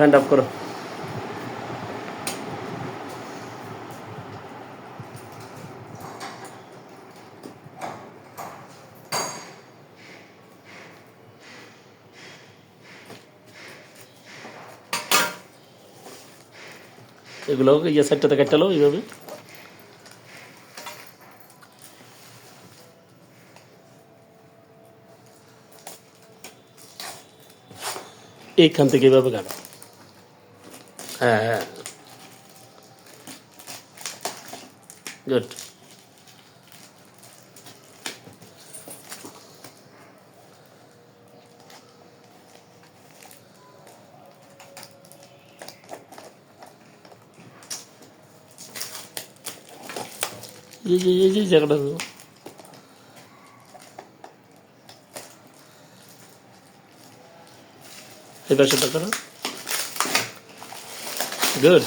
Fan of করো। এগুলো ইয়ে সাইডটাতে কাটালো এইভাবে। এইখান থেকে এইভাবে কাটো। হ্যাঁ হ্যাঁ, গুড। এই যে জায়গাটা এই পাশেটা করো, গুড।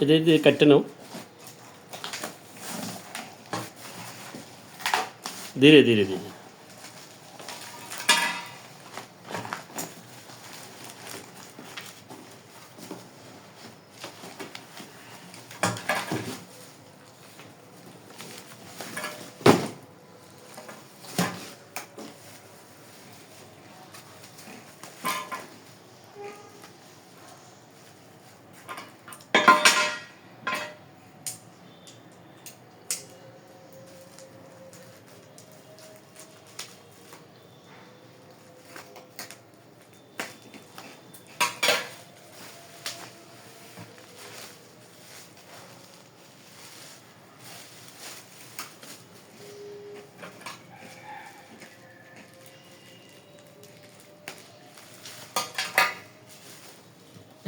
এটা দিয়ে কাটতে নাও ধীরে ধীরে ধীরে।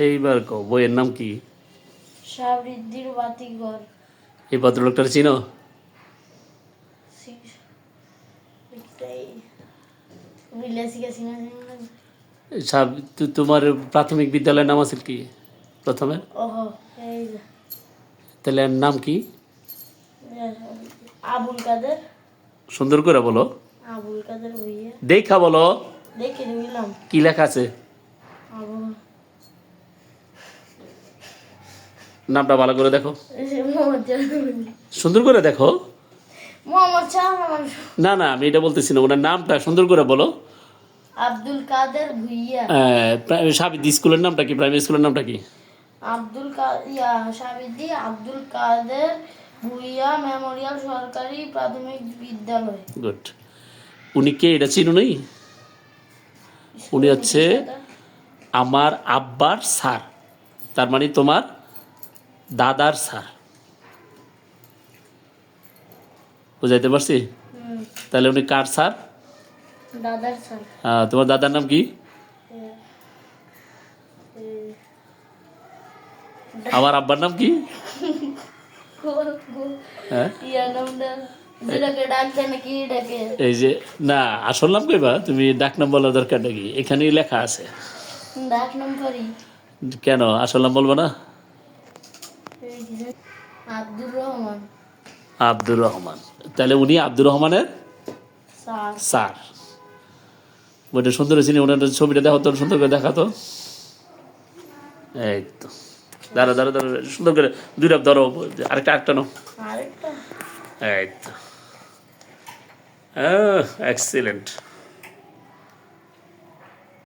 এইবার কও বইয়ের নাম কি? শাবৃদ্ধির বাতিঘর। এই ভদ্রলোকটার চিনো? তোমার প্রাথমিক বিদ্যালয়ের নাম আছে কি প্রথমে? তাহলে এর নাম কি? আবুল কাদের। সুন্দর করে বলো। আবুল কাদের ভুইয়া। দেখা বলো। দেখে দিলাম কি লেখা আছে? নামটা ভালো করে দেখো, সুন্দর করে দেখো। না না, আমি এটা বলতেছি না, ওনার নামটা সুন্দর করে বলো। আব্দুল কাদের ভুইয়া। সাবিদ্দি স্কুলের নামটা কি? প্রাইমারি স্কুলের নামটা কি? সাবিদ্দি আব্দুল কাদের ভুইয়া মেমোরিয়াল সরকারি প্রাথমিক বিদ্যালয়। গুড। উনি কে এটা চিনো নেই? উনি হচ্ছে আমার আব্বার স্যার, তার মানে তোমার দাদার স্যার। বুঝাইতে পারছি? তাহলে উনি কার স্যার? দাদার স্যার। তোমার দাদার নাম কি? আমার আব্বার নাম কি? এই যে না, আসল নাম কইবা তুমি, ডাক নাম বলার দরকার নাকি? এখানেই লেখা আছে। ডাক নাম করি কেন, আসল নাম বলবো না? আব্দুর রহমান। আব্দুর রহমান। তাহলে উনি আব্দুর রহমানের স্যার। বইটা সুন্দর হয়েছে, ওনার ছবিটা দেখো তো, সুন্দর করে দেখাতো। এই তো, দাঁড়া দাঁড়া দাঁড়া, সুন্দর করে দুইটা ধরো, আরেকটা নাও। এই তো, এক্সিলেন্ট।